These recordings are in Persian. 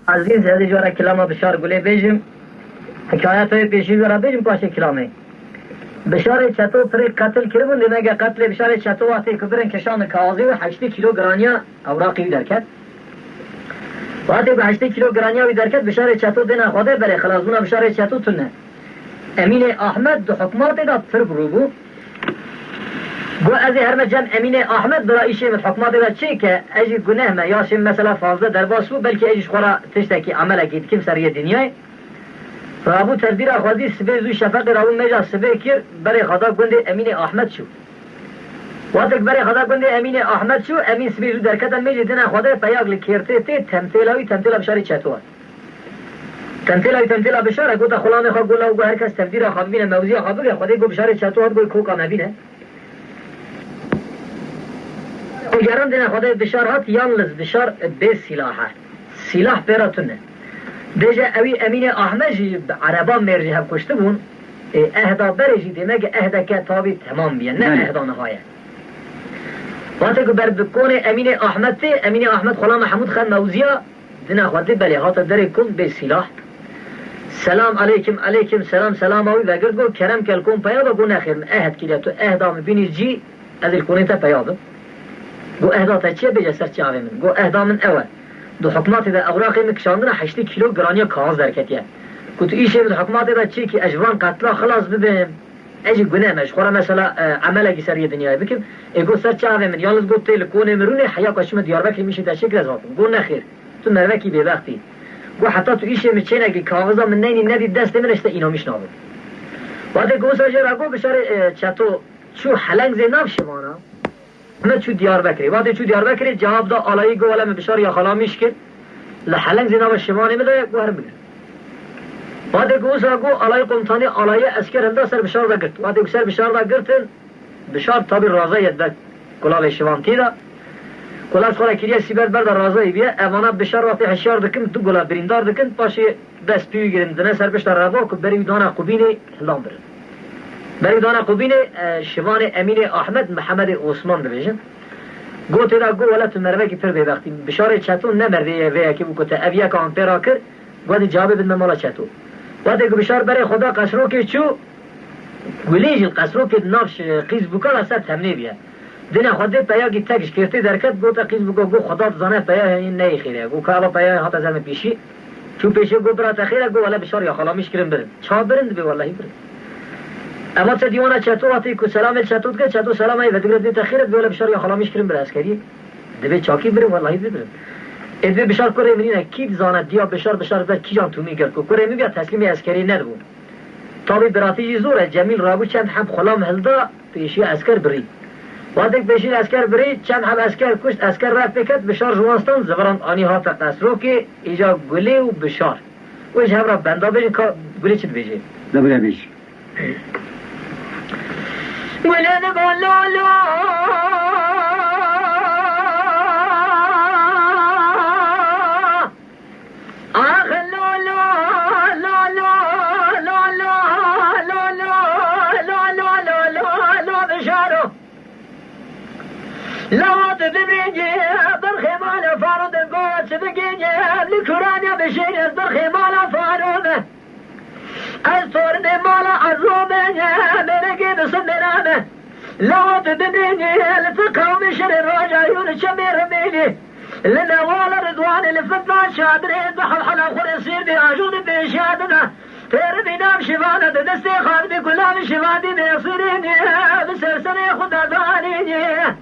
عزیز هذه جوارا كلامه بشار قولي بيجم حكاياته بيشي جوارا بيجم باشي كلامه بشار چتو پر قتل كربون لنگه قتل بشار چتو وقتی كبرن كشان كازي و 8 كيلو گرانيا اوراقي دركت وقتی به 8 كيلو گرانيا وي دركت بشار چتو دنا خوده بره خلاصونه بشار چتو تنه امين احمد دو حكمات دا پر بروبو گو از هر جمع امین احمد برای شی حکومت دا چی که اجی گناه ما یا شی مثلا فاضل در باسو بلکه اجیش خورا تشتکی عمل گید کیم سریه دنیای رابو تدبیر خودی سبه زو شفق رابو میجا سبه کر برای خدا گنده امین احمد شو وقتی برای خدا گنده امین احمد شو امین سبه زو درکتن میجی دنا خدا پیاگ لکرته تی تمثیلاوی تمثیلا بشاری چطور تمثیلا بشاره گوتا خلانه خواه گولا و هر کس تدبیر خواه ببینه موضوع خواه بگه خدا گو بشاری چطور گوی کوکا مبینه اگران دینا خدای بشار هات یالنز بشار به سلاحه سلاح پیراتونه دیجا اوی امین احمد جی عربا مرجی هم کشته بون اهدا برجی دیمه اهدا که تابی تمام بیان نه اهدا نهایه وقتی که بر بکون امین احمد تی امین احمد خلا محمود خان موزیا دینا خدای بلی هات داری کن به سلاح سلام علیکم علیکم سلام سلام اوی وگر گو کرم کل کن پیاد و گو نخیر اهد کلیه تو اهدا مبینی جی از الکونی تا پیاده گو اهداتا چیه بجه سر چی آوه من گو اهدا من اوه دو حکمات دا اوراقی مکشاندن 8 کیلو گرانیا کاغذ درکتیه گو تو ایشه دو حکمات دا چی که اجوان قتلا خلاص ببینم اجی گناه مش خورا مثلا عمله کی سریه دنیای بکم گو سر چی آوه من یالنز گو تیل کونه مرونه حیا کشم دیاربکر میشه تا شکل ازاتم گو نخیر تو مروکی به وقتی گو حتی تو ایشه مچینه که کاغذا من نینی ندی دست من اشتا اینا میشنابه وقتی گو سر گو بشاره چطور چو حلنگ زیناب شمانا نه چو دیار بکری وقتی چو دیار بکری جواب دا آلایی گو ولم بشار یا خلا میشکل لحلنگ زینا و شمانی میده گو هرم بگیر وقتی گوزا گو آلای قمتانی آلایی اسکر هنده سر بشار دا گرد وقتی سر بشار دا گرتن بشار تابی رازه ید بک کلاب شوان تیدا کلاب خورا کریه سیبر برد رازه بیه امانا بشار وقتی حشیار دکن دو گلاب بریندار دکن پاشی دست پیوی گرن دنه سر بشتر رابا که بری دانا قبینه هلان برن بری دانا قبینه شوان امین احمد محمد عثمان ببیشن گو تیدا گو ولا تو مروه کی پر وقتی بشار چتون نه مروه ویا کی بو کته اویا کان پیرا کر گو جواب بد مالا چتو وقتی گو بشار برای خدا قصرو کی چو گلیج القصرو کی نافش قیز بوکا اصلا تمنی بیا دینا خدا پیا کی تگش کرتی درکت گو تا قیز بوکا گو خدا زنه پیا این نه خیره گو کالا پیا هات زمه پیشی چو پیشه گو برا تخیره گو ولا بشار یا خلامیش کرن برن چا برند به والله برن اما تا دیوانا چطور وقتی که سلام چطور که چطور سلام ای و دیگر دیت خیرت بیول بشار یا خلامیش کریم بر عسکری دبی چاکی بریم والله بریم ادوی بشار کره منینه کی زانه دیا بشار بعد کی جان تو میگرد کو کره میگه تسلیم عسکری ندبون تابی براتی زوره جمیل رابو چند هم خلام هلدا پیشی عسکر بری وقتی پیشی عسکر بری چند هم عسکر کشت عسکر رفت بکت بشار جوانستان زبران آنی ها تقصرو که ایجا گلی و بشار وش هم را بندا بجین که گلی چید بجی دبره بیش ولد بلولو آخ لولو لولو لولو لولو لولو لولو بشارو لوات ببيجي برخي مالا فارود القوات بقيجي لكرانيا بشير برخي مالا فارود از طورد مالا عزومه برقی بصدرانه لوات ببینی لفقه ومشر الرجايون شمير ميلي لنوال رضوان لفتنا شادري بحل حلا خرسير دي عجون بشادنا تير بنام شفانة دستي خالدي كلام شفادي بيصيريني بسرسني خدا دانيني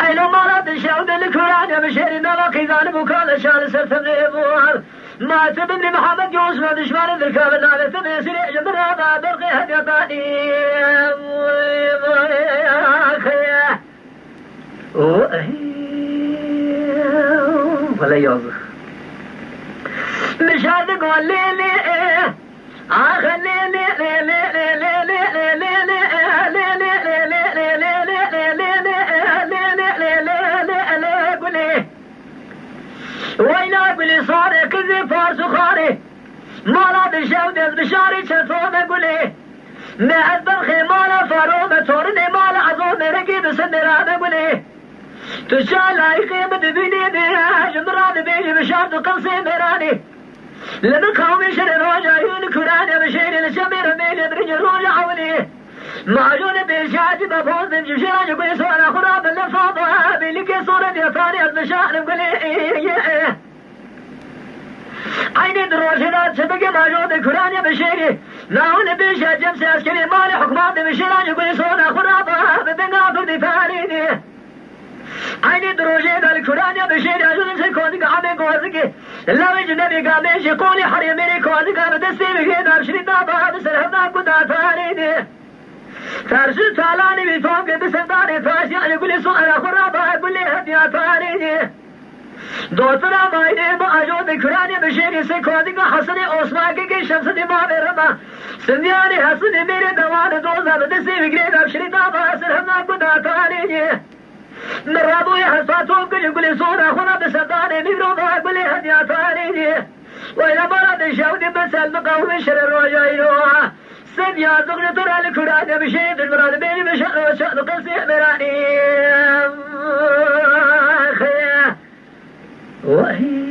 ايلو مالا تشاود الكرانيا بشير نلاقي ذان بكال شال سرتم ليبوال ما تبني محمد يوسف دشمان ذلك بالنار تبسري جبرها ما برقي هديطاني ولا يوزخ مش هذا قول لي آخر وينا بلي صاري كذي فارس خاري مالا بشودز بشاري چطومه قولي ما البرخي مالا فارومه تورني مالا عظومه رقي بسمرانه قولي تو شالاي قيمة بيني بيها جمران بيجي بشاري بشارت قصي ميراني لما قومي شر راجعين كراني بشير الشمير ميل برج الروج عولي معجون بشاج بفوز بجشاج كل صورة خراب اللفاظة بلك صورة يطاني المشاعر بقولي عيني دروشنات سبق معجون كراني بشيري ناون بشاج جمس عسكري مالي حكمان بشيراج كل صورة خراب بدنقا فردي فاريني عيني دروجين الكرانيا بشير عجون سيكون قامي قوازكي لا يجنبي قامي شقولي حريميني قوازكي بدستي بكين أبشري دابا بسرحنا كنا تاريني ترسل تالاني بفوق بسنداني فاشي يقولي سؤال خرابا يقولي هديا تاريني دوتنا مايني ما عجون كرانيا بشير سيكون حسني أوسماكي كي شمسني ما برما سندياني حسني ميري دوان دوزا بدستي بكين أبشري دابا بسرحنا كنا تاريني نرابو يحصاتهم كل يقولي صورة خنا بسداني نيروبا يقولي هديا تاريني وإلى مرض شاودي بس المقاوم شر الرجاينوها سن يا زغن ترى الكراني بشيد المراد بيني بشأن وشأن قصي مراني خيا وهي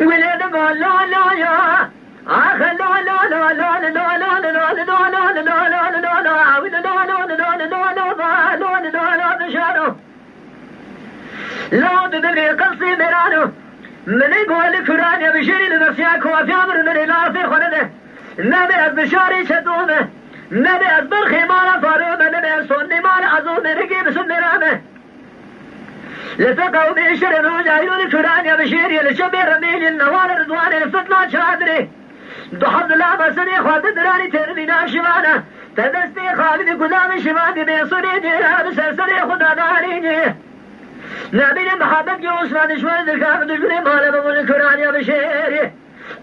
ولد ما لا لا يا آخ لا لا لا لا لا لا لا لا لا لا لا لا لا لا لا بشارو لا بدري قصي مرانو من يقول كراني بشيري لنفسياك وفي عمر من الافي خلده نبي از بشاري شدومه نبي از برخي مالا فارومه نبي از سني مالا عزومه رقي بسن مرامه لتقوا بشر رجعينو لكراني بشيري لشبير رميلي النوار رضواني لفتنا شادري دحض لا بسني خالد دراني ترمينا شمانا تدستي خالد قدام شماني بيصري جيها بسرسري خدا داريني نبي محبت يوسنا نشوان ذكاب دجبري مالا بمون كرانيا بشيري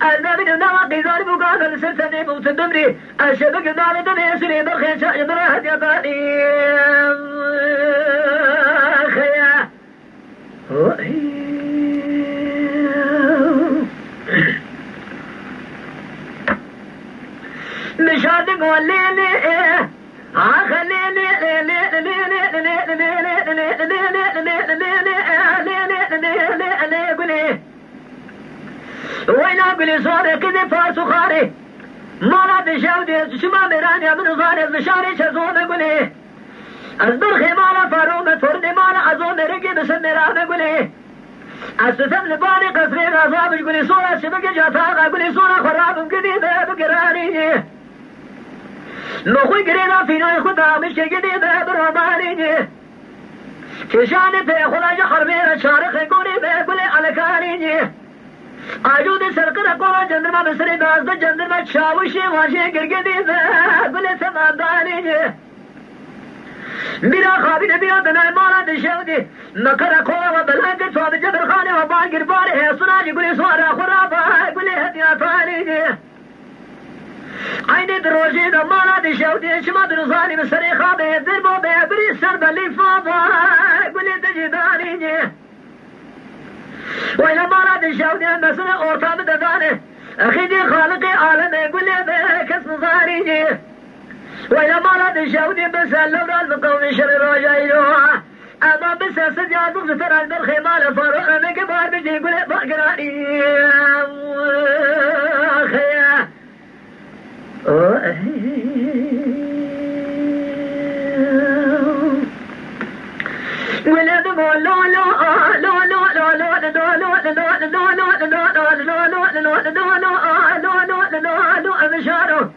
النبي نواقي ذاري بقانا لسلسني موت الدمري الشبك داري دمي سري برخي شاي براهد يطاني خيا مشاد قول لي وين اقول صاري كذا فاس وخاري ما لا تشاودي شما مراني من صاري بشاري شزون اقولي اصبر خمالة فارومة فردي مالا ازون رقي بسم مراني اقولي استثم لباني قصري غصاب اقولي صورة شبك جاتاق اقولي صورة خراب قديدة بقراني نخوي قرينا فينا خدا مش قديدة برماني كشاني في خلاج حربين شارخ قولي بقولي على كاريني آجود سرقنا قولا جندرما بسري بازد جندرما شاوشي واشي قرقديدة قولي سماداني بلا خابين بلا بناي مالا دشودي نقرا قولا وبلاك صواب جبر خاني وباقر باري هي صناجي قولي صوارا خرابا قولي هديا طاليني عيني دروجي دمالا دشودي شماد نصاني بسري خابي دربو بيبري سرب اللي فاضا قولي تجداني وإلى مالا دشودي مسنا أورتا بدداني أخيدي خالقي عالمي قولي بكس نصاريني وإلى مالا دشودي بسال لورا المقوم شر راجعينوها أما بسال سجاد وغزتر البرخي مالا فاروق أنا كبار بجي قولي بقراني خيا ولد قول لا لا لا لا لا لا لا لا لا لا بشارو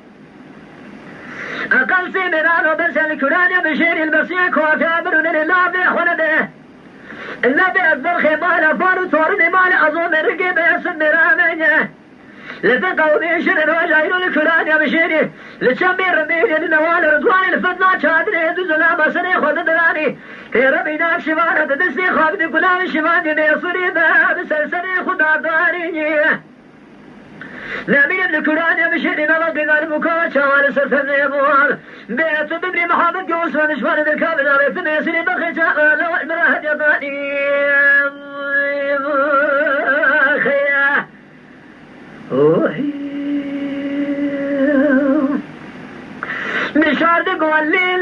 أقل سيمرانو بس الكرانيا بشير البسيك وفابر من اللابي خلده النبي أكبر خمالة فارو صورني مالي أظن رقي بيسن مراميني لتقوا بيشر الوجعين الكرانيا بشيري لتشمي رميني لنوال رضواني لفتنا شادري دوزنا بسني خود دراني تيرمينا شمانة تدسني خابدي كلام شماني بيصري ذا بسلسني خدا داريني نبي الكرانيا بشيري نلقي المكوة شوال سلسل يبوال بيت ببري محمد جوس ونشوان الكامل عرفت ميسري بخي شاء لو المراهد يطاني خيا مشارد قول لي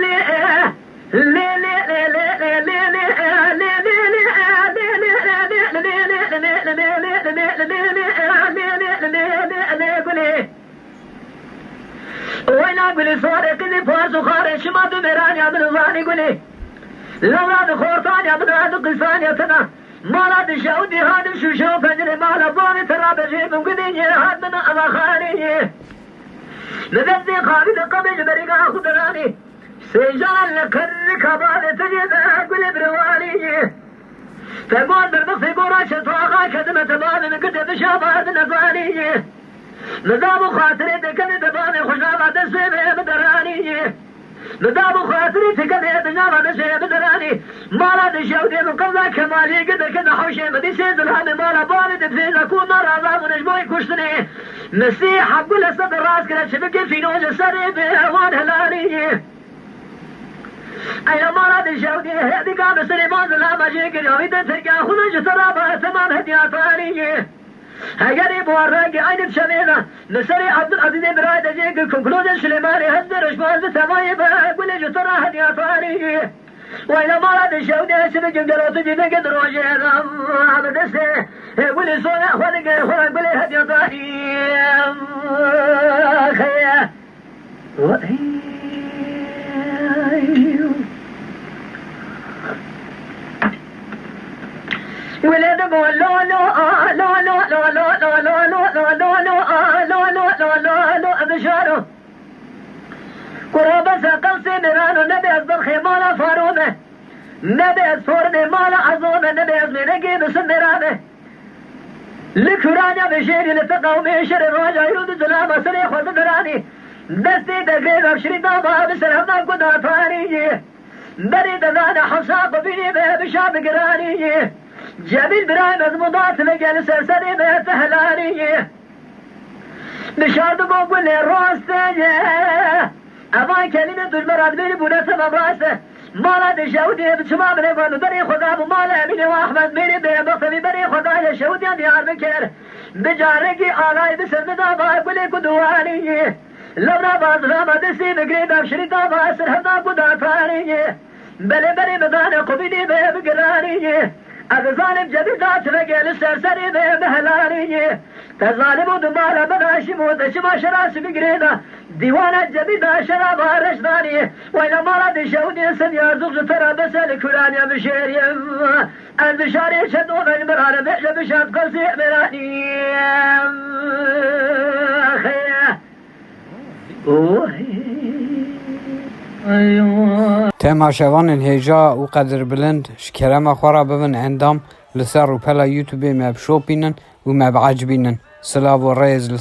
وينا قولي صوري كذي فارس وخارج شما دمران يا من الظاني قولي لولا دخورتان يا من هذا قلسان يا تنا مالا دشاودي هادم شو شو فجري مالا بوني ترى بجيب قديني هادنا أما خارجي نبذي خالد قبل بريقا خدراني سيجان لكرك بعد تجيب قولي برواني تقول بالبصي قراشة طاقا كدمة بابي من كتب شابات نفاني نظام خاطري تكني دباني خشابة دسيبه بدراني نظام خاطري تكني دجابة دسيبه بدراني مالا دشاودي من قبل كمالي قدر كده حوشي مدي سيد الهامي مالا بالي دفين أكون نار عظام ونجموي كشتني مسيح أقول أصدر راس كده شبكي في نوج السري بأهوان هلاني أيا مالا دشاودي هدي قام سليمان زلام أجيك اليومي تتركا خلج ترابا تمام هدياتاني هجري بوارراقي عين شميلة نسري عبد العزيز برايد أجيك كنكلوز سليماني هزر شمال تمايب أقول جترا هدياتاني وإلى مالا دشاودي سبك جنجلو تجيب قدر وجهد عبد السي قولي صونا خلق خلق قولي هدياتاني خيا ولد قول لو لو لو لو لو لو لو لو لو لو لو لو لو لو لو أبشاره قرابة ساقل سيمرانو نبي أصدر خيمانا فارومه نبي أصفورني مالا عظومه نبي أصمينكي بسمرانه لكرانيا بشيري لتقومي شر الراجع يرود الزلامة سريخ وزدراني دستي دقيق أبشري دابا بسرهمنا قدا فاني بريد ذانا حصاق بيني بشاب قراني جميل برايم أزمضات لقل سرسري بتهلاني بشارد قول لي الراستي أمان كلمة المراد بيني بنسب أبراسه مالا دشاودي بشمام نفانو بري خداب مالا أميني وأحمد بيني بيبطلي بري خدايا شودي ديار بكر بجاركي آلاي بسرد دابا قولي كدواني لولا بازرامة دسي بقريب أبشري دابا سرهدا قداتاني بلي بري مداني قبيني بقراني أغزالم جديدات لقيل السرسري بهلاني تظالم ودمالا بداشي موتشما شراس بقرينا ديوانا جديدة شرابا رشداني وإلى مرض شودي سنيا زوج ترى بسال كرانيا بشيري البشاري شدون المرانة بحجة بشاد قصي مراني تماشاوان هجا و قدر بلند شكرا خورا ببن اندام لسر و پلا يوتيوب ماب شوبينن و ماب عجبينن سلاو و ريز